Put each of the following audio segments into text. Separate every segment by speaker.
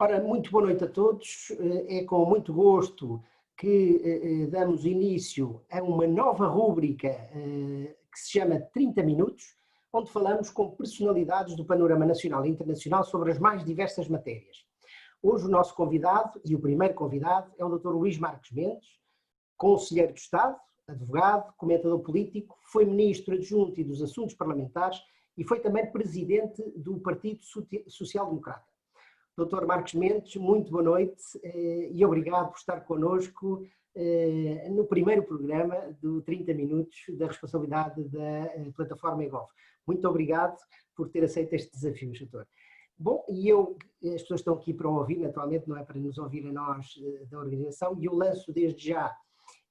Speaker 1: Ora, muito boa noite a todos. É com muito gosto que damos início a uma nova rúbrica que se chama 30 Minutos, onde falamos com personalidades do panorama nacional e internacional sobre as mais diversas matérias. Hoje o nosso convidado, e o primeiro convidado, é o Dr. Luís Marques Mendes, conselheiro de Estado, advogado, comentador político, foi ministro adjunto e dos Assuntos Parlamentares e foi também presidente do Partido Social Democrata. Dr. Marques Mendes, muito boa noite e obrigado por estar connosco no primeiro programa do 30 Minutos da responsabilidade da plataforma eGov. Muito obrigado por ter aceito este desafio, doutor. Bom, e as pessoas estão aqui para ouvir, naturalmente, não é para nos ouvir a nós da organização, e eu lanço desde já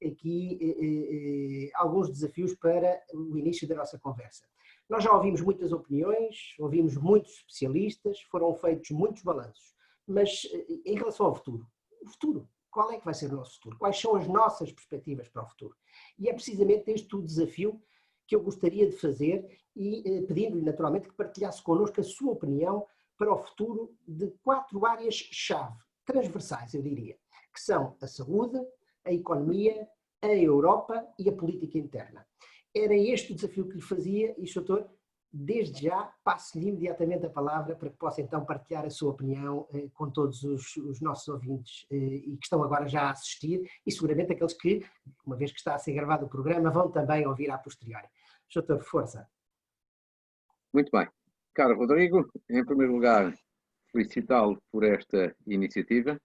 Speaker 1: aqui alguns desafios para o início da nossa conversa. Nós já ouvimos muitas opiniões, ouvimos muitos especialistas, foram feitos muitos balanços, mas em relação ao futuro, qual é que vai ser o nosso futuro? Quais são as nossas perspectivas para o futuro? E é precisamente este o desafio que eu gostaria de fazer e pedindo-lhe naturalmente que partilhasse connosco a sua opinião para o futuro de 4 áreas-chave, transversais eu diria, que são a saúde, a economia, a Europa e a política interna. Era este o desafio que lhe fazia e, doutor, desde já passo-lhe imediatamente a palavra para que possa então partilhar a sua opinião com todos os nossos ouvintes e que estão agora já a assistir e seguramente aqueles que, uma vez que está a ser gravado o programa, vão também ouvir a posteriori. Doutor, força.
Speaker 2: Muito bem. Caro Rodrigo, em primeiro lugar, felicitá-lo por esta iniciativa,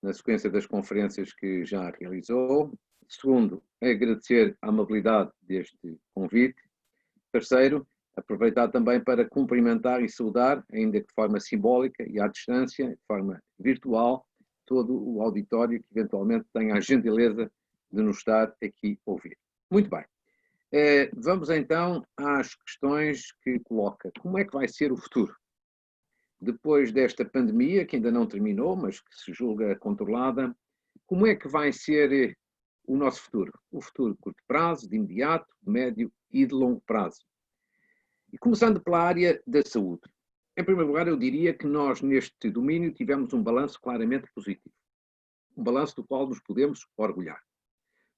Speaker 2: na sequência das conferências que já realizou. Segundo, agradecer a amabilidade deste convite. Terceiro, aproveitar também para cumprimentar e saudar, ainda que de forma simbólica e à distância, de forma virtual, todo o auditório que eventualmente tenha a gentileza de nos estar aqui a ouvir. Muito bem. Vamos então às questões que coloca. Como é que vai ser o futuro? Depois desta pandemia, que ainda não terminou, mas que se julga controlada, como é que vai ser o nosso futuro? O futuro de curto prazo, de imediato, de médio e de longo prazo. E começando pela área da saúde. Em primeiro lugar, eu diria que nós, neste domínio, tivemos um balanço claramente positivo. Um balanço do qual nos podemos orgulhar.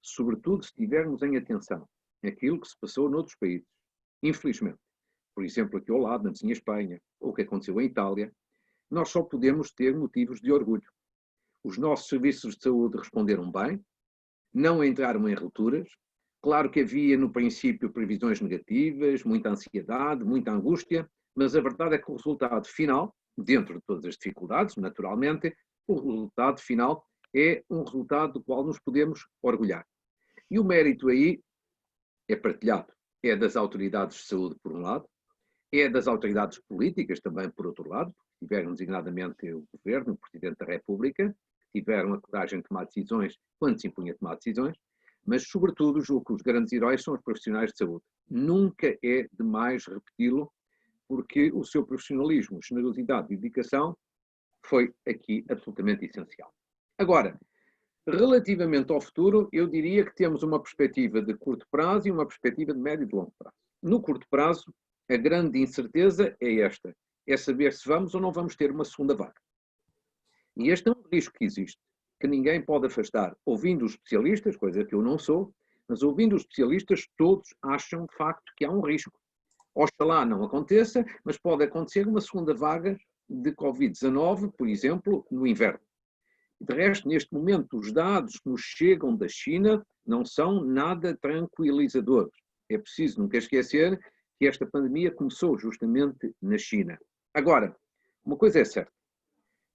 Speaker 2: Sobretudo se tivermos em atenção aquilo que se passou noutros países. Infelizmente. Por exemplo, aqui ao lado, na vizinha Espanha, ou o que aconteceu em Itália, nós só podemos ter motivos de orgulho. Os nossos serviços de saúde responderam bem, não entraram em rupturas. Claro que havia, no princípio, previsões negativas, muita ansiedade, muita angústia, mas a verdade é que o resultado final, dentro de todas as dificuldades, naturalmente, o resultado final é um resultado do qual nos podemos orgulhar. E o mérito aí é partilhado. É das autoridades de saúde, por um lado, é das autoridades políticas também, por outro lado, que tiveram designadamente o Governo, o Presidente da República, que tiveram a coragem de tomar decisões quando se impunha tomar decisões, mas, sobretudo, julgo que os grandes heróis são os profissionais de saúde. Nunca é demais repeti-lo, porque o seu profissionalismo, generosidade e dedicação foi aqui absolutamente essencial. Agora, relativamente ao futuro, eu diria que temos uma perspectiva de curto prazo e uma perspectiva de médio e de longo prazo. No curto prazo, a grande incerteza é esta, é saber se vamos ou não vamos ter uma segunda vaga. E este é um risco que existe, que ninguém pode afastar. Ouvindo os especialistas, coisa que eu não sou, mas ouvindo os especialistas, todos acham de facto que há um risco. Oxalá não aconteça, mas pode acontecer uma segunda vaga de Covid-19, por exemplo, no inverno. De resto, neste momento, os dados que nos chegam da China não são nada tranquilizadores. É preciso nunca esquecer que esta pandemia começou justamente na China. Agora, uma coisa é certa.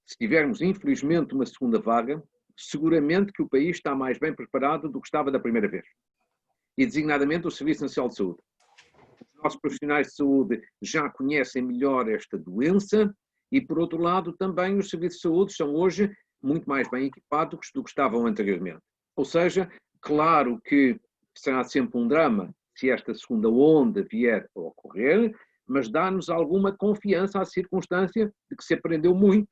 Speaker 2: Se tivermos, infelizmente, uma segunda vaga, seguramente que o país está mais bem preparado do que estava da primeira vez. E, designadamente, o Serviço Nacional de Saúde. Os nossos profissionais de saúde já conhecem melhor esta doença e, por outro lado, também os serviços de saúde são hoje muito mais bem equipados do que estavam anteriormente. Ou seja, claro que será sempre um drama se esta segunda onda vier a ocorrer, mas dá-nos alguma confiança à circunstância de que se aprendeu muito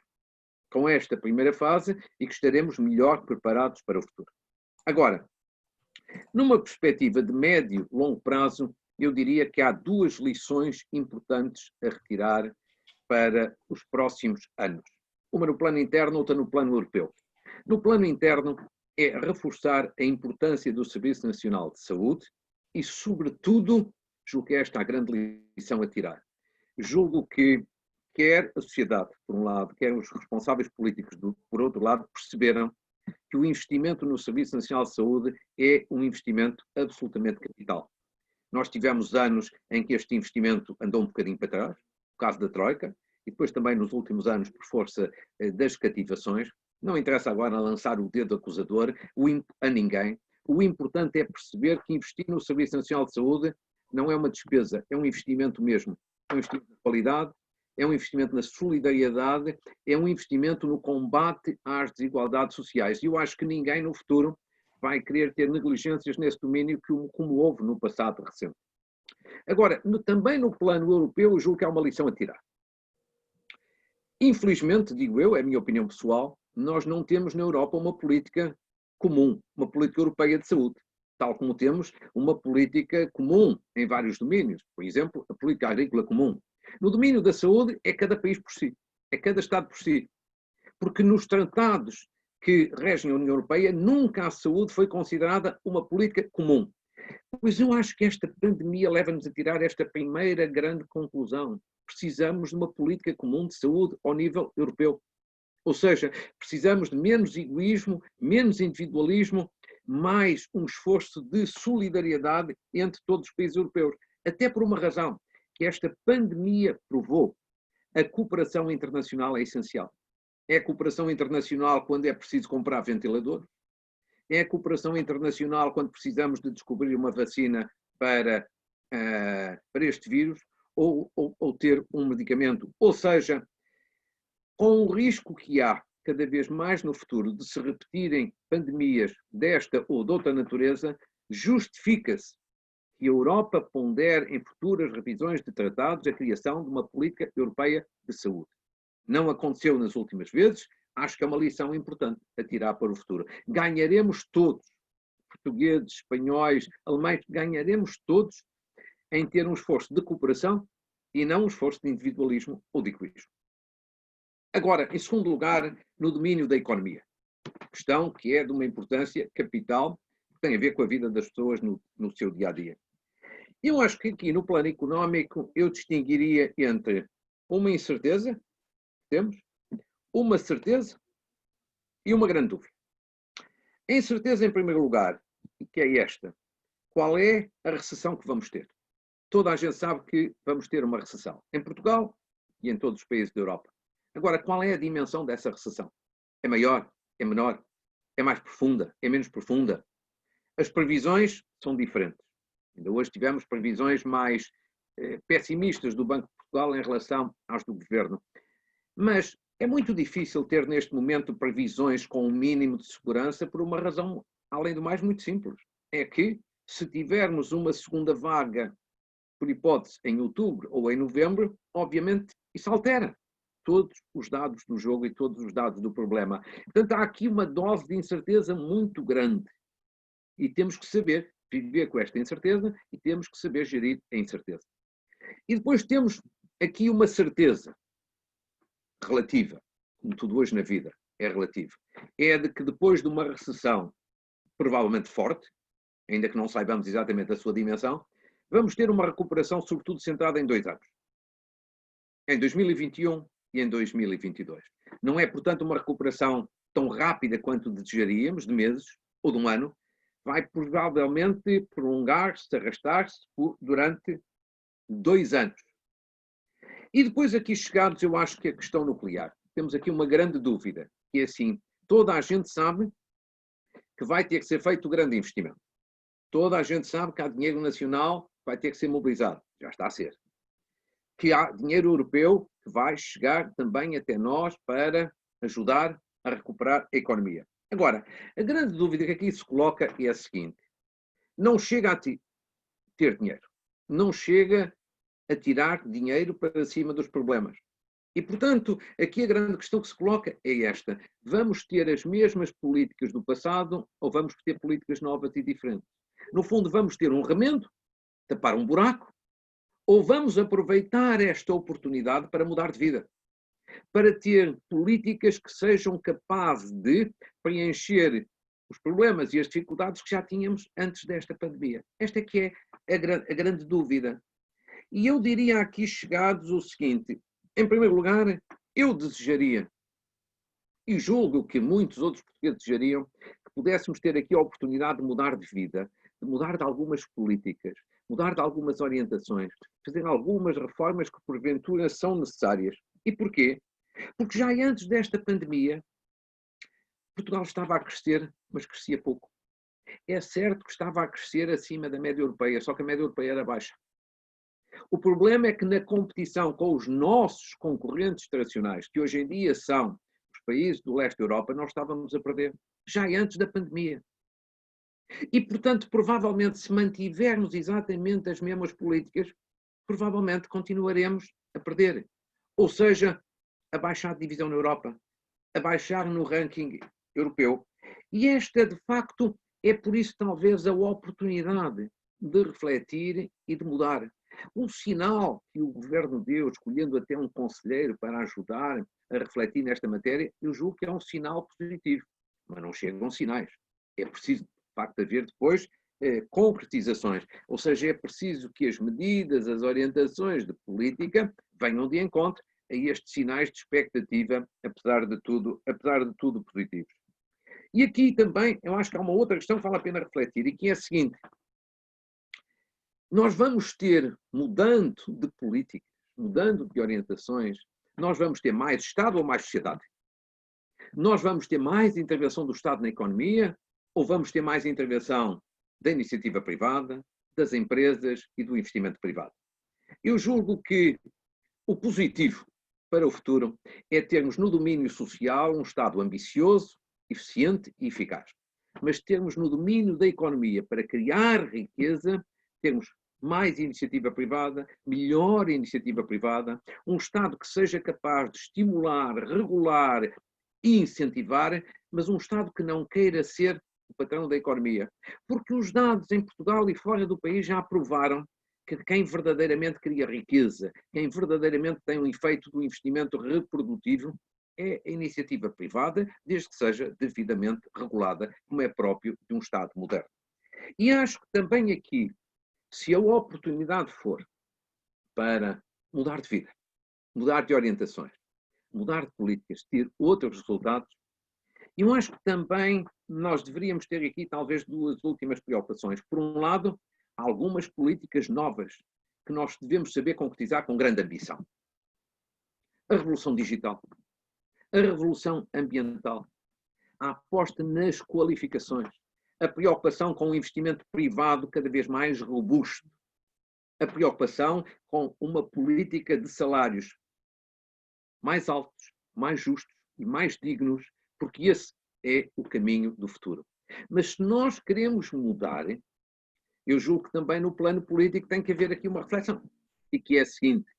Speaker 2: com esta primeira fase e que estaremos melhor preparados para o futuro. Agora, numa perspectiva de médio e longo prazo, eu diria que há 2 lições importantes a retirar para os próximos anos. uma no plano interno, outra no plano europeu. No plano interno é reforçar a importância do Serviço Nacional de Saúde e, sobretudo, julgo que esta é a grande lição a tirar. Julgo que quer a sociedade, por um lado, quer os responsáveis políticos, por outro lado, perceberam que o investimento no Serviço Nacional de Saúde é um investimento absolutamente capital. Nós tivemos anos em que este investimento andou um bocadinho para trás, no caso da Troika, e depois também nos últimos anos por força das cativações. Não interessa agora lançar o dedo acusador a ninguém. O importante é perceber que investir no Serviço Nacional de Saúde não é uma despesa, é um investimento mesmo. É um investimento de qualidade, é um investimento na solidariedade, é um investimento no combate às desigualdades sociais. E eu acho que ninguém no futuro vai querer ter negligências nesse domínio como houve no passado recente. Agora, também no plano europeu, eu julgo que há uma lição a tirar. Infelizmente, digo eu, é a minha opinião pessoal, nós não temos na Europa uma política comum, uma política europeia de saúde, tal como temos uma política comum em vários domínios. Por exemplo, a política agrícola comum. No domínio da saúde é cada país por si, é cada Estado por si. Porque nos tratados que regem a União Europeia, nunca a saúde foi considerada uma política comum. Pois eu acho que esta pandemia leva-nos a tirar esta primeira grande conclusão. Precisamos de uma política comum de saúde ao nível europeu. Ou seja, precisamos de menos egoísmo, menos individualismo, mais um esforço de solidariedade entre todos os países europeus. Até por uma razão, que esta pandemia provou. A cooperação internacional é essencial. É a cooperação internacional quando é preciso comprar ventiladores. É a cooperação internacional quando precisamos de descobrir uma vacina para este vírus ou ter um medicamento. Ou seja, com o risco que há cada vez mais no futuro de se repetirem pandemias desta ou de outra natureza, justifica-se que a Europa pondere em futuras revisões de tratados a criação de uma política europeia de saúde. Não aconteceu nas últimas vezes, acho que é uma lição importante a tirar para o futuro. Ganharemos todos, portugueses, espanhóis, alemães, ganharemos todos em ter um esforço de cooperação e não um esforço de individualismo ou de egoísmo. Agora, em segundo lugar, no domínio da economia. Questão que é de uma importância capital, que tem a ver com a vida das pessoas no seu dia-a-dia. Eu acho que aqui no plano económico eu distinguiria entre uma incerteza, temos, uma certeza e uma grande dúvida. A incerteza, em primeiro lugar, que é esta. Qual é a recessão que vamos ter? Toda a gente sabe que vamos ter uma recessão. Em Portugal e em todos os países da Europa. Agora, qual é a dimensão dessa recessão? É maior? É menor? É mais profunda? É menos profunda? As previsões são diferentes. Ainda hoje tivemos previsões mais pessimistas do Banco de Portugal em relação às do Governo. Mas é muito difícil ter neste momento previsões com um mínimo de segurança por uma razão, além do mais, muito simples. É que se tivermos uma segunda vaga, por hipótese, em outubro ou em novembro, obviamente isso altera todos os dados do jogo e todos os dados do problema. Portanto, há aqui uma dose de incerteza muito grande. E temos que saber viver com esta incerteza e temos que saber gerir a incerteza. E depois temos aqui uma certeza relativa, como tudo hoje na vida é relativo. É de que depois de uma recessão provavelmente forte, ainda que não saibamos exatamente a sua dimensão, vamos ter uma recuperação sobretudo centrada em 2 anos. Em 2021 e em 2022. Não é, portanto, uma recuperação tão rápida quanto desejaríamos, de meses ou de um ano. Vai provavelmente prolongar-se, arrastar-se durante 2 anos. E depois aqui chegados, eu acho que a questão nuclear. Temos aqui uma grande dúvida, que é assim, toda a gente sabe que vai ter que ser feito um grande investimento. Toda a gente sabe que há dinheiro nacional que vai ter que ser mobilizado. Já está a ser. Que há dinheiro europeu que vai chegar também até nós para ajudar a recuperar a economia. Agora, a grande dúvida que aqui se coloca é a seguinte. Não chega a ter dinheiro. Não chega a tirar dinheiro para cima dos problemas. E, portanto, aqui a grande questão que se coloca é esta. Vamos ter as mesmas políticas do passado ou vamos ter políticas novas e diferentes? No fundo, vamos ter um remendo, tapar um buraco, ou vamos aproveitar esta oportunidade para mudar de vida? para ter políticas que sejam capazes de preencher os problemas e as dificuldades que já tínhamos antes desta pandemia. Esta é que é a grande dúvida. E eu diria aqui chegados o seguinte: em primeiro lugar, eu desejaria, e julgo que muitos outros portugueses desejariam, que pudéssemos ter aqui a oportunidade de mudar de vida, de mudar de algumas políticas, mudar de algumas orientações, fazer algumas reformas que porventura são necessárias. E porquê? Porque já antes desta pandemia, Portugal estava a crescer, mas crescia pouco. É certo que estava a crescer acima da média europeia, só que a média europeia era baixa. O problema é que na competição com os nossos concorrentes tradicionais, que hoje em dia são os países do leste da Europa, nós estávamos a perder, já antes da pandemia. E, portanto, provavelmente, se mantivermos exatamente as mesmas políticas, provavelmente continuaremos a perder. Ou seja, a baixar de divisão na Europa, a baixar no ranking europeu. E esta, de facto, é por isso talvez a oportunidade de refletir e de mudar. Um sinal que o governo deu, escolhendo até um conselheiro para ajudar a refletir nesta matéria, eu julgo que é um sinal positivo. Mas não chegam sinais. É preciso, de facto, haver depois concretizações. Ou seja, é preciso que as medidas, as orientações de política venham de encontro a estes sinais de expectativa, apesar de tudo positivos. E aqui também, eu acho que há uma outra questão que vale a pena refletir, e que é a seguinte: nós vamos ter, mudando de políticas, mudando de orientações, nós vamos ter mais Estado ou mais sociedade? Nós vamos ter mais intervenção do Estado na economia ou vamos ter mais intervenção da iniciativa privada, das empresas e do investimento privado? Eu julgo que o positivo para o futuro é termos no domínio social um Estado ambicioso, eficiente e eficaz. Mas termos no domínio da economia para criar riqueza, termos mais iniciativa privada, melhor iniciativa privada, um Estado que seja capaz de estimular, regular e incentivar, mas um Estado que não queira ser o patrão da economia. Porque os dados em Portugal e fora do país já provaram que quem verdadeiramente cria riqueza, quem verdadeiramente tem um efeito do investimento reprodutivo, é a iniciativa privada, desde que seja devidamente regulada, como é próprio de um Estado moderno. E acho que também aqui, se a oportunidade for para mudar de vida, mudar de orientações, mudar de políticas, ter outros resultados, eu acho que também nós deveríamos ter aqui talvez duas últimas preocupações. Por um lado, algumas políticas novas que nós devemos saber concretizar com grande ambição. A revolução digital, a revolução ambiental, a aposta nas qualificações, a preocupação com o investimento privado cada vez mais robusto, a preocupação com uma política de salários mais altos, mais justos e mais dignos, porque esse é o caminho do futuro. Mas se nós queremos mudar, eu julgo que também no plano político tem que haver aqui uma reflexão, e que é a seguinte: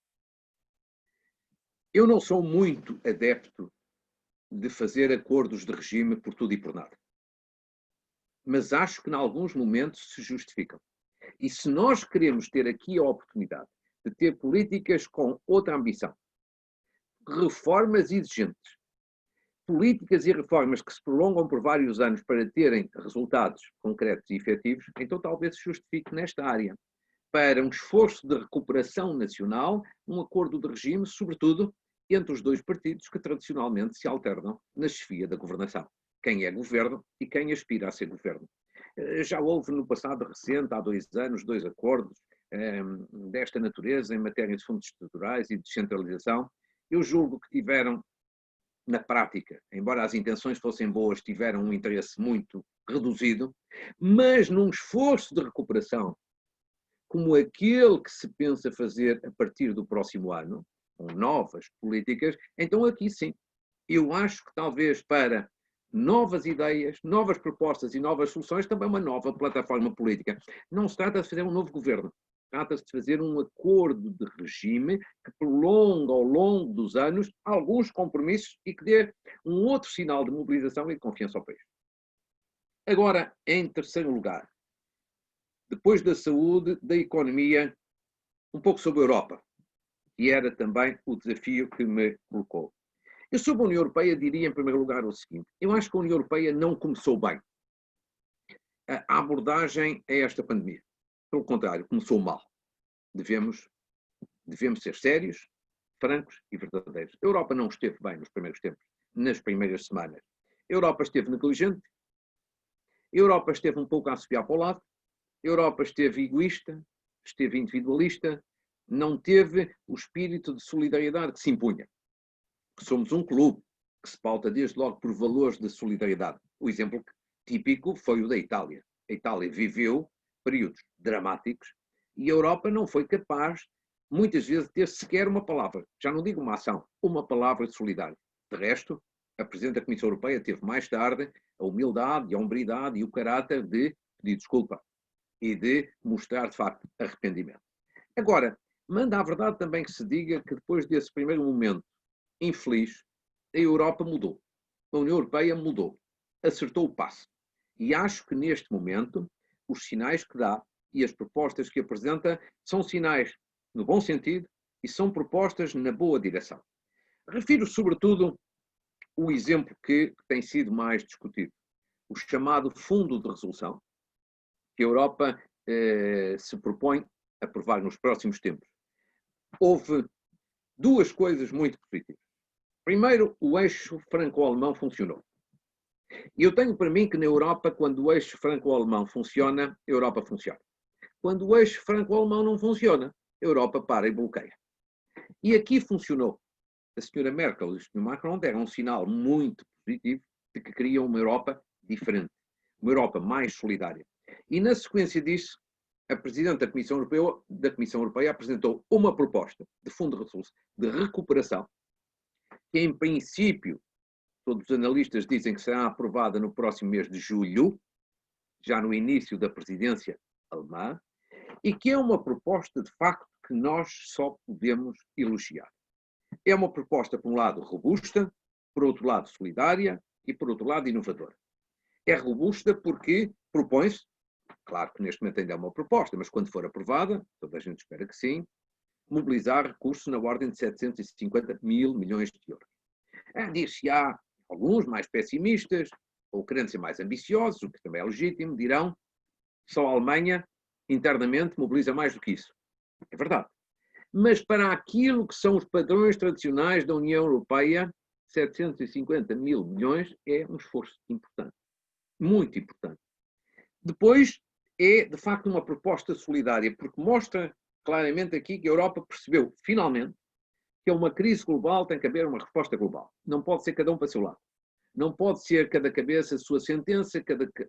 Speaker 2: eu não sou muito adepto de fazer acordos de regime por tudo e por nada. Mas acho que em alguns momentos se justificam. E se nós queremos ter aqui a oportunidade de ter políticas com outra ambição, reformas exigentes, políticas e reformas que se prolongam por vários anos para terem resultados concretos e efetivos, então talvez se justifique nesta área, para um esforço de recuperação nacional, um acordo de regime, sobretudo entre os dois partidos que tradicionalmente se alternam na chefia da governação. Quem é governo e quem aspira a ser governo. Já houve no passado recente, há 2 anos, 2 acordos desta natureza em matéria de fundos estruturais e de descentralização. Eu julgo que tiveram, na prática, embora as intenções fossem boas, tiveram um interesse muito reduzido, mas num esforço de recuperação como aquele que se pensa fazer a partir do próximo ano, com novas políticas, então aqui sim, eu acho que talvez para novas ideias, novas propostas e novas soluções, também uma nova plataforma política. Não se trata de fazer um novo governo, trata-se de fazer um acordo de regime que prolonga ao longo dos anos alguns compromissos e que dê um outro sinal de mobilização e de confiança ao país. Agora, em terceiro lugar, depois da saúde, da economia, um pouco sobre a Europa, que era também o desafio que me colocou. Eu sobre a União Europeia diria, em primeiro lugar, o seguinte. Eu acho que a União Europeia não começou bem a abordagem a esta pandemia. Pelo contrário, começou mal. Devemos ser sérios, francos e verdadeiros. A Europa não esteve bem nos primeiros tempos, nas primeiras semanas. A Europa esteve negligente, a Europa esteve um pouco a assobiar para o lado, a Europa esteve egoísta, esteve individualista, não teve o espírito de solidariedade que se impunha. Somos um clube que se pauta desde logo por valores de solidariedade. O exemplo típico foi o da Itália. A Itália viveu períodos dramáticos e a Europa não foi capaz, muitas vezes, de ter sequer uma palavra, já não digo uma ação, uma palavra de solidário. De resto, a Presidente da Comissão Europeia teve mais tarde a humildade e a hombridade e o caráter de pedir desculpa e de mostrar, de facto, arrependimento. Agora, manda a verdade também que se diga que depois desse primeiro momento infeliz, a Europa mudou. A União Europeia mudou. Acertou o passo. E acho que neste momento os sinais que dá e as propostas que apresenta são sinais no bom sentido e são propostas na boa direção. Refiro sobretudo o exemplo que tem sido mais discutido, o chamado Fundo de Resolução, que a Europa se propõe a aprovar nos próximos tempos. Houve duas coisas muito positivas. Primeiro, o eixo franco-alemão funcionou. E eu tenho para mim que na Europa, quando o eixo franco-alemão funciona, a Europa funciona. Quando o eixo franco-alemão não funciona, a Europa para e bloqueia. E aqui funcionou. A senhora Merkel e o senhor Macron deram um sinal muito positivo de que queriam uma Europa diferente, uma Europa mais solidária. E na sequência disso, a Presidente da Comissão Europeia apresentou uma proposta de fundo de recuperação, que em princípio, todos os analistas dizem que será aprovada no próximo mês de julho, já no início da presidência alemã, e que é uma proposta, de facto, que nós só podemos elogiar. É uma proposta, por um lado, robusta, por outro lado, solidária e, por outro lado, inovadora. É robusta porque propõe-se, claro que neste momento ainda é uma proposta, mas quando for aprovada, toda a gente espera que sim, mobilizar recursos na ordem de 750 mil milhões de euros. Dir-se-á alguns mais pessimistas, ou querendo ser mais ambiciosos, o que também é legítimo, dirão só a Alemanha internamente mobiliza mais do que isso. É verdade. Mas para aquilo que são os padrões tradicionais da União Europeia, 750 mil milhões é um esforço importante. Muito importante. Depois, é de facto uma proposta solidária, porque mostra claramente aqui que a Europa percebeu, finalmente, que é uma crise global, tem que haver uma resposta global. Não pode ser cada um para o seu lado. Não pode ser cada cabeça a sua sentença,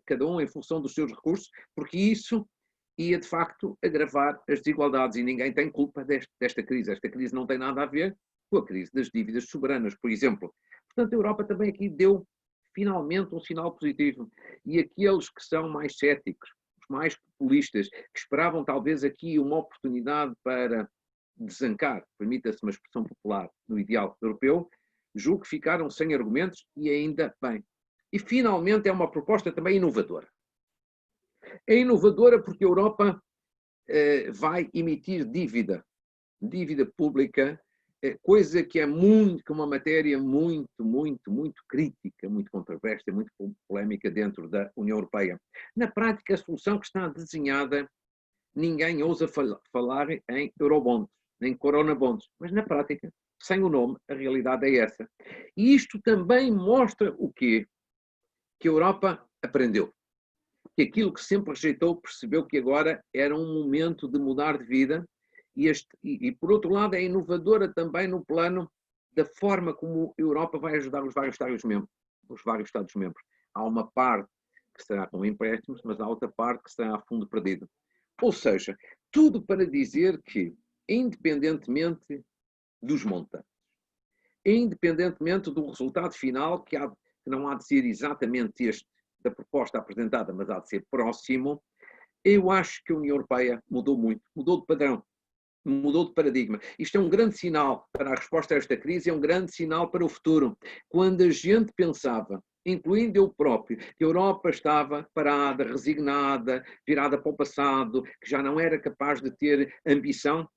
Speaker 2: cada um em função dos seus recursos, porque isso ia, de facto, agravar as desigualdades e ninguém tem culpa desta crise. Esta crise não tem nada a ver com a crise das dívidas soberanas, por exemplo. Portanto, a Europa também aqui deu, finalmente, um sinal positivo. E aqueles que são mais céticos, os mais populistas, que esperavam talvez aqui uma oportunidade para desancar, permita-se uma expressão popular, no ideal europeu, julgo que ficaram sem argumentos e ainda bem. E, finalmente, é uma proposta também inovadora. É inovadora porque a Europa vai emitir dívida pública, coisa que é uma matéria muito crítica, muito controversa, muito polémica dentro da União Europeia. Na prática, a solução que está desenhada, ninguém ousa falar em eurobonds, nem coronabonds, mas na prática, sem o nome, a realidade é essa. E isto também mostra o quê? Que a Europa aprendeu. Que aquilo que sempre rejeitou percebeu que agora era um momento de mudar de vida e por outro lado é inovadora também no plano da forma como a Europa vai ajudar os vários Estados-membros. Há uma parte que será com empréstimos, mas há outra parte que será a fundo perdido. Ou seja, tudo para dizer que, independentemente dos montantes, independentemente do resultado final, que não há de ser exatamente este da proposta apresentada, mas há de ser próximo, eu acho que a União Europeia mudou muito, mudou de padrão, mudou de paradigma. Isto é um grande sinal para a resposta a esta crise, é um grande sinal para o futuro. Quando a gente pensava, incluindo eu próprio, que a Europa estava parada, resignada, virada para o passado, que já não era capaz de ter ambição,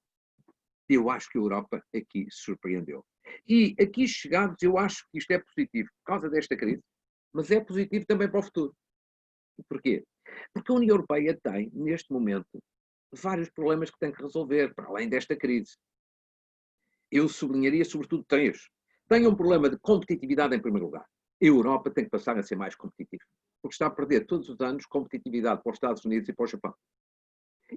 Speaker 2: eu acho que a Europa aqui se surpreendeu. E aqui chegados, eu acho que isto é positivo por causa desta crise, mas é positivo também para o futuro. Porquê? Porque a União Europeia tem, neste momento, vários problemas que tem que resolver, para além desta crise. Eu sublinharia sobretudo três. Tem um problema de competitividade em primeiro lugar. A Europa tem que passar a ser mais competitiva, porque está a perder todos os anos competitividade para os Estados Unidos e para o Japão.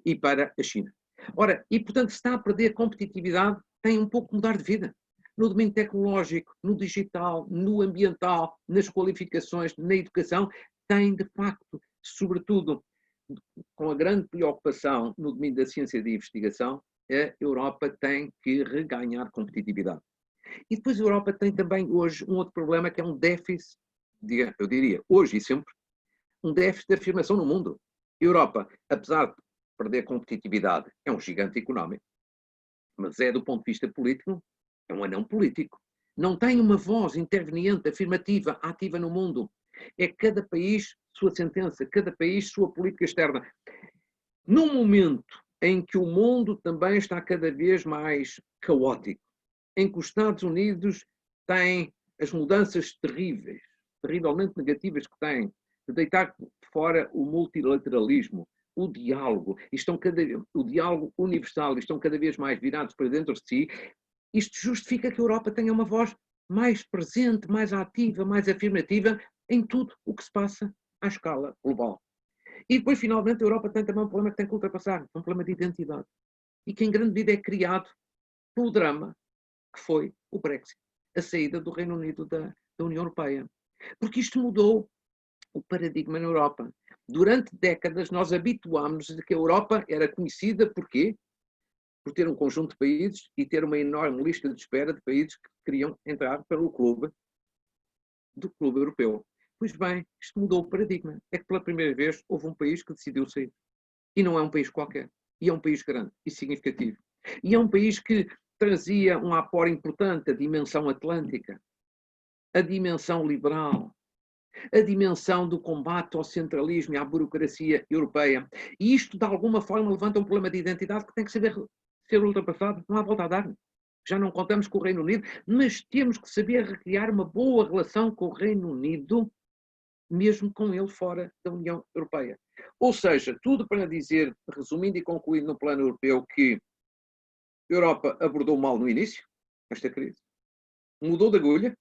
Speaker 2: E para a China. Ora, e portanto, se está a perder competitividade, tem um pouco que mudar de vida. No domínio tecnológico, no digital, no ambiental, nas qualificações, na educação, tem de facto, sobretudo com a grande preocupação no domínio da ciência de investigação, a Europa tem que reganhar competitividade. E depois a Europa tem também hoje um outro problema que é um déficit, eu diria, hoje e sempre, um déficit de afirmação no mundo. A Europa, apesar de perder competitividade, é um gigante económico, mas é do ponto de vista político, é um anão político. Não tem uma voz interveniente, afirmativa, ativa no mundo. É cada país sua sentença, cada país sua política externa. Num momento em que o mundo também está cada vez mais caótico, em que os Estados Unidos têm as mudanças terríveis, terrivelmente negativas que têm, de deitar fora o multilateralismo, o diálogo, o diálogo universal, estão cada vez mais virados para dentro de si, isto justifica que a Europa tenha uma voz mais presente, mais ativa, mais afirmativa em tudo o que se passa à escala global. E depois, finalmente, a Europa tem também um problema que tem que ultrapassar, um problema de identidade. E que, em grande medida, é criado pelo drama que foi o Brexit, a saída do Reino Unido da União Europeia. Porque isto mudou o paradigma na Europa. Durante décadas, nós habituámos de que a Europa era conhecida por quê? Por ter um conjunto de países e ter uma enorme lista de espera de países que queriam entrar para o clube europeu. Pois bem, isto mudou o paradigma. É que pela primeira vez houve um país que decidiu sair. E não é um país qualquer. E é um país grande e significativo. E é um país que trazia um aporte importante, a dimensão atlântica, a dimensão liberal, a dimensão do combate ao centralismo e à burocracia europeia. E isto, de alguma forma, levanta um problema de identidade que tem que ser ultrapassado. Não há volta a dar. Já não contamos com o Reino Unido, mas temos que saber recriar uma boa relação com o Reino Unido, mesmo com ele fora da União Europeia. Ou seja, tudo para dizer, resumindo e concluindo no plano europeu, que a Europa abordou mal no início, esta crise, mudou de agulha,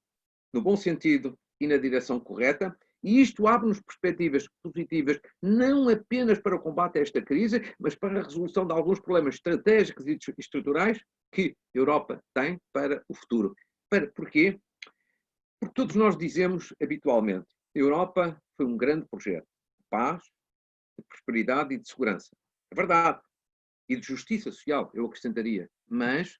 Speaker 2: no bom sentido e na direção correta, e isto abre-nos perspectivas positivas, não apenas para o combate a esta crise, mas para a resolução de alguns problemas estratégicos e estruturais que a Europa tem para o futuro. Porquê? Porque todos nós dizemos habitualmente, a Europa foi um grande projeto de paz, de prosperidade e de segurança. É verdade. E de justiça social, eu acrescentaria. Mas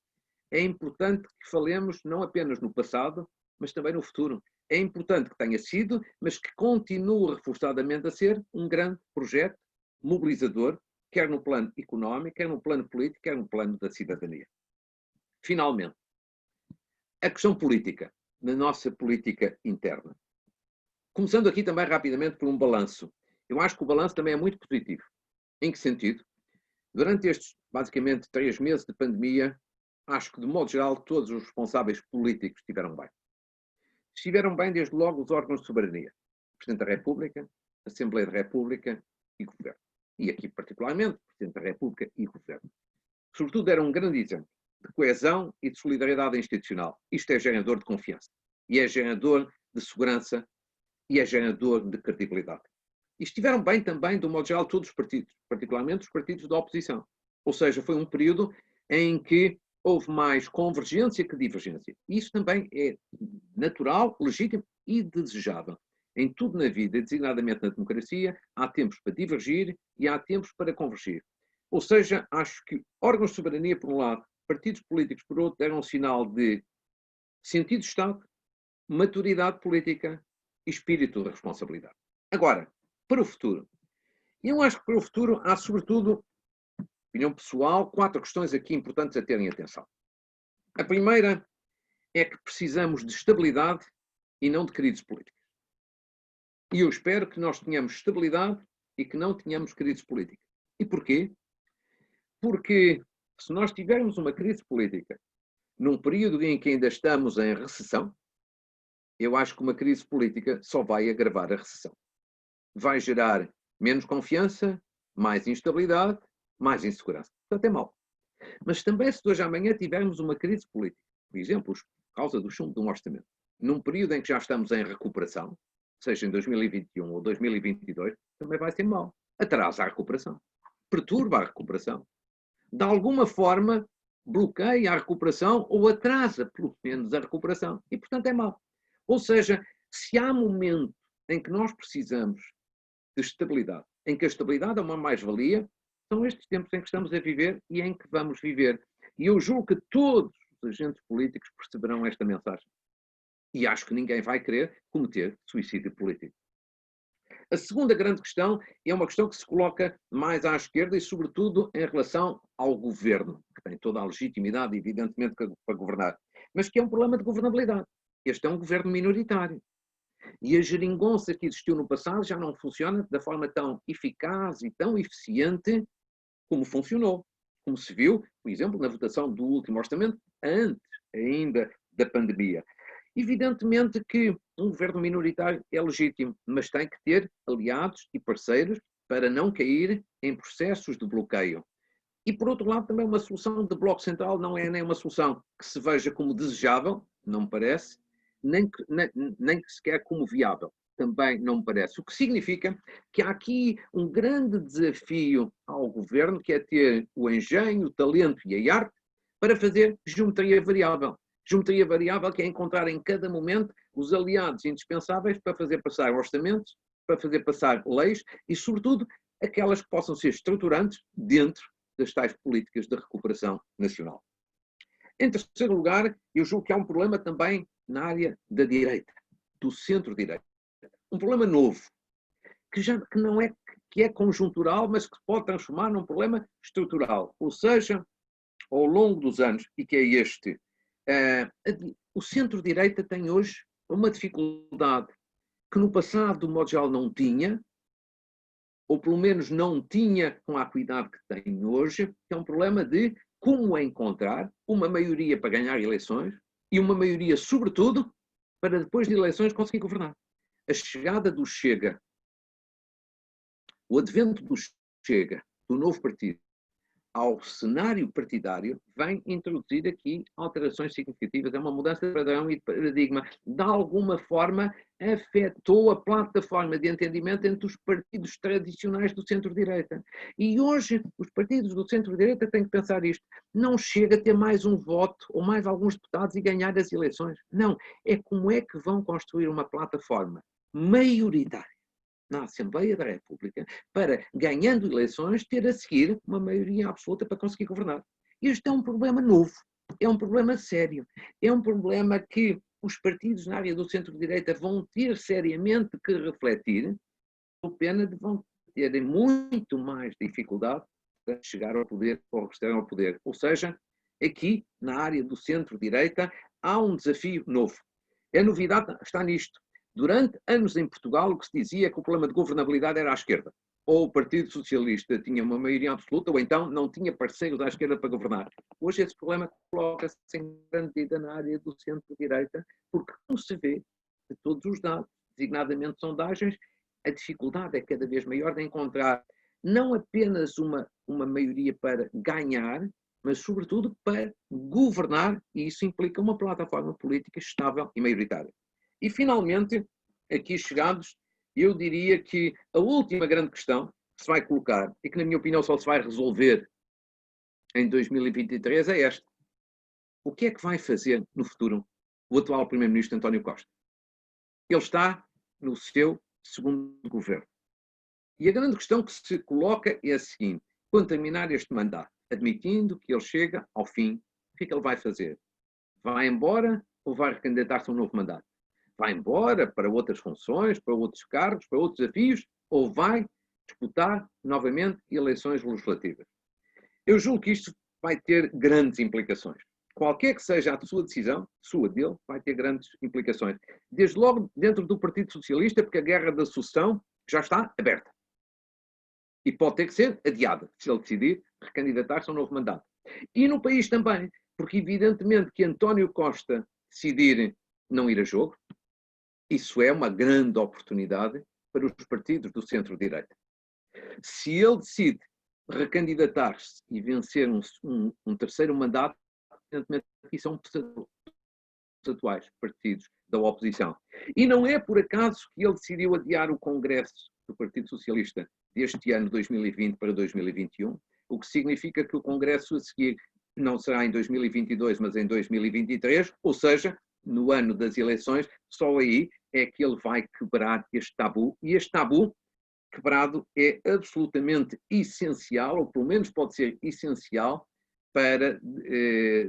Speaker 2: é importante que falemos não apenas no passado, mas também no futuro. É importante que tenha sido, mas que continue reforçadamente a ser um grande projeto mobilizador, quer no plano económico, quer no plano político, quer no plano da cidadania. Finalmente, a questão política, na nossa política interna. Começando aqui também rapidamente por um balanço. Eu acho que o balanço também é muito positivo. Em que sentido? Durante estes, basicamente, 3 meses de pandemia, acho que, de modo geral, todos os responsáveis políticos estiveram bem. Estiveram bem, desde logo, os órgãos de soberania. O Presidente da República, a Assembleia da República e o Governo. E aqui, particularmente, o Presidente da República e o Governo. Sobretudo, deram um grande exemplo de coesão e de solidariedade institucional. Isto é gerador de confiança. E é gerador de segurança e é gerador de credibilidade. E estiveram bem também, do modo geral, todos os partidos, particularmente os partidos da oposição. Ou seja, foi um período em que houve mais convergência que divergência. Isso também é natural, legítimo e desejável. Em tudo na vida, designadamente na democracia, há tempos para divergir e há tempos para convergir. Ou seja, acho que órgãos de soberania, por um lado, partidos políticos, por outro, deram um sinal de sentido de Estado, maturidade política e espírito de responsabilidade. Agora, para o futuro. Eu acho que para o futuro há, sobretudo, opinião pessoal, 4 questões aqui importantes a terem atenção. A primeira é que precisamos de estabilidade e não de crises políticas. E eu espero que nós tenhamos estabilidade e que não tenhamos crises políticas. E porquê? Porque se nós tivermos uma crise política num período em que ainda estamos em recessão, eu acho que uma crise política só vai agravar a recessão. Vai gerar menos confiança, mais instabilidade, mais insegurança. Portanto, é mau. Mas também se de hoje à amanhã tivermos uma crise política, por exemplo, por causa do chumbo de um orçamento, num período em que já estamos em recuperação, seja em 2021 ou 2022, também vai ser mau. Atrasa a recuperação. Perturba a recuperação. De alguma forma, bloqueia a recuperação ou atrasa, pelo menos, a recuperação. E, portanto, é mau. Ou seja, se há momento em que nós precisamos de estabilidade, em que a estabilidade é uma mais-valia, são estes tempos em que estamos a viver e em que vamos viver. E eu julgo que todos os agentes políticos perceberão esta mensagem. E acho que ninguém vai querer cometer suicídio político. A segunda grande questão é uma questão que se coloca mais à esquerda e, sobretudo, em relação ao governo, que tem toda a legitimidade, evidentemente, para governar, mas que é um problema de governabilidade. Este é um governo minoritário. E a geringonça que existiu no passado já não funciona da forma tão eficaz e tão eficiente como funcionou. Como se viu, por exemplo, na votação do último orçamento, antes ainda da pandemia. Evidentemente que um governo minoritário é legítimo, mas tem que ter aliados e parceiros para não cair em processos de bloqueio. E, por outro lado, também uma solução de bloco central não é nem uma solução que se veja como desejável, não me parece, nem sequer como viável, também não me parece. O que significa que há aqui um grande desafio ao governo, que é ter o engenho, o talento e a arte para fazer geometria variável. Geometria variável que é encontrar em cada momento os aliados indispensáveis para fazer passar orçamentos, para fazer passar leis e, sobretudo, aquelas que possam ser estruturantes dentro das tais políticas de recuperação nacional. Em terceiro lugar, eu julgo que há um problema também na área da direita, do centro-direita. Um problema novo, que não é, que é conjuntural, mas que se pode transformar num problema estrutural. Ou seja, ao longo dos anos, e que é este, o centro-direita tem hoje uma dificuldade que no passado, de modo geral, não tinha, ou pelo menos não tinha com a acuidade que tem hoje, que é um problema de como encontrar uma maioria para ganhar eleições e uma maioria, sobretudo, para depois de eleições conseguir governar. A chegada do Chega, o advento do Chega, do novo partido, ao cenário partidário, vem introduzir aqui alterações significativas. É uma mudança de padrão e de paradigma. De alguma forma, afetou a plataforma de entendimento entre os partidos tradicionais do centro-direita. E hoje, os partidos do centro-direita têm que pensar isto. Não chega a ter mais um voto ou mais alguns deputados e ganhar as eleições. Não. É como é que vão construir uma plataforma maioritária na Assembleia da República, para, ganhando eleições, ter a seguir uma maioria absoluta para conseguir governar. Isto é um problema novo, é um problema sério, é um problema que os partidos na área do centro-direita vão ter seriamente que refletir, com pena de vão terem muito mais dificuldade para chegar ao poder ou restarem ao poder. Ou seja, aqui, na área do centro-direita, há um desafio novo. A novidade está nisto. Durante anos em Portugal, o que se dizia é que o problema de governabilidade era à esquerda. Ou o Partido Socialista tinha uma maioria absoluta, ou então não tinha parceiros à esquerda para governar. Hoje esse problema coloca-se em grande medida na área do centro-direita, porque, como se vê de todos os dados, designadamente sondagens, a dificuldade é cada vez maior de encontrar não apenas uma maioria para ganhar, mas sobretudo para governar, e isso implica uma plataforma política estável e maioritária. E, finalmente, aqui chegados, eu diria que a última grande questão que se vai colocar, e que, na minha opinião, só se vai resolver em 2023, é esta. O que é que vai fazer no futuro o atual Primeiro-Ministro António Costa? Ele está no seu segundo governo. E a grande questão que se coloca é a seguinte: quando terminar este mandato, admitindo que ele chega ao fim, o que é que ele vai fazer? Vai embora ou vai recandidatar-se a um novo mandato? Vai embora para outras funções, para outros cargos, para outros desafios, ou vai disputar novamente eleições legislativas? Eu julgo que isto vai ter grandes implicações. Qualquer que seja a sua decisão, dele, vai ter grandes implicações. Desde logo dentro do Partido Socialista, porque a guerra da sucessão já está aberta. E pode ter que ser adiada, se ele decidir recandidatar-se a um novo mandato. E no país também, porque evidentemente que António Costa decidir não ir a jogo, isso é uma grande oportunidade para os partidos do centro-direita. Se ele decide recandidatar-se e vencer um terceiro mandato, evidentemente que são os atuais partidos da oposição. E não é por acaso que ele decidiu adiar o Congresso do Partido Socialista deste ano 2020 para 2021, o que significa que o Congresso a seguir não será em 2022, mas em 2023, ou seja, no ano das eleições, só aí é que ele vai quebrar este tabu. E este tabu quebrado é absolutamente essencial, ou pelo menos pode ser essencial, para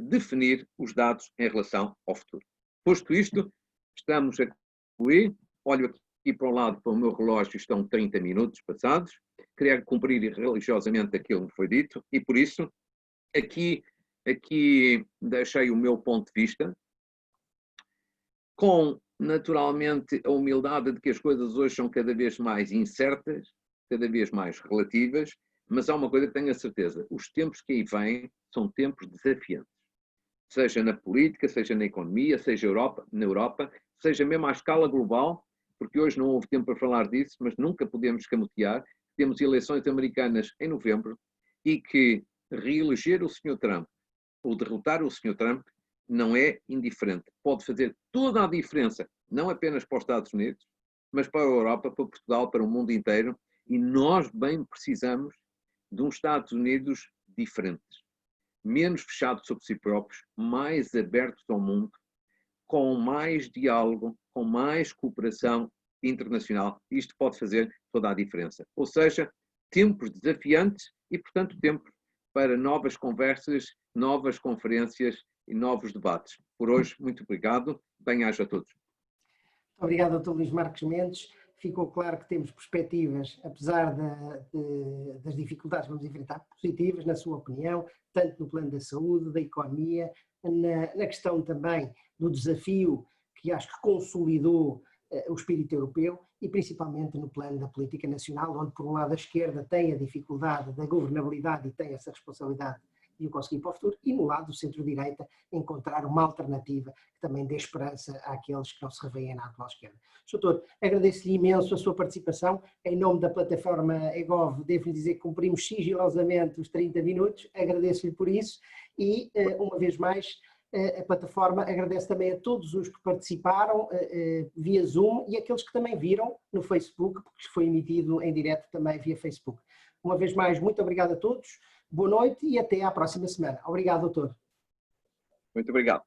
Speaker 2: definir os dados em relação ao futuro. Posto isto, estamos a concluir. Olho aqui para o lado, para o meu relógio, estão 30 minutos passados. Queria cumprir religiosamente aquilo que foi dito e, por isso, aqui deixei o meu ponto de vista, com, naturalmente, a humildade de que as coisas hoje são cada vez mais incertas, cada vez mais relativas, mas há uma coisa que tenho a certeza: os tempos que aí vêm são tempos desafiantes. Seja na política, seja na economia, seja na Europa, seja mesmo à escala global, porque hoje não houve tempo para falar disso, mas nunca podemos escamotear. Temos eleições americanas em novembro e que reeleger o Sr. Trump ou derrotar o Sr. Trump não é indiferente. Pode fazer toda a diferença, não apenas para os Estados Unidos, mas para a Europa, para Portugal, para o mundo inteiro. E nós bem precisamos de uns Estados Unidos diferentes, menos fechados sobre si próprios, mais abertos ao mundo, com mais diálogo, com mais cooperação internacional. Isto pode fazer toda a diferença. Ou seja, tempos desafiantes e, portanto, tempos para novas conversas, novas conferências e novos debates. Por hoje, muito obrigado. Bem-aja a todos.
Speaker 1: Obrigado, Dr. Luís Marques Mendes. Ficou claro que temos perspectivas, apesar das dificuldades que vamos enfrentar, positivas, na sua opinião, tanto no plano da saúde, da economia, na questão também do desafio que acho que consolidou o espírito europeu e principalmente no plano da política nacional, onde por um lado a esquerda tem a dificuldade da governabilidade e tem essa responsabilidade de o conseguir para o futuro, e no lado do centro-direita encontrar uma alternativa que também dê esperança àqueles que não se revêem na atual esquerda. Sr. Doutor, agradeço-lhe imenso a sua participação. Em nome da plataforma EGOV, devo-lhe dizer que cumprimos sigilosamente os 30 minutos, agradeço-lhe por isso e, uma vez mais, a plataforma agradece também a todos os que participaram via Zoom e aqueles que também viram no Facebook, porque foi emitido em direto também via Facebook. Uma vez mais, muito obrigado a todos, boa noite e até à próxima semana. Obrigado, doutor.
Speaker 2: Muito obrigado.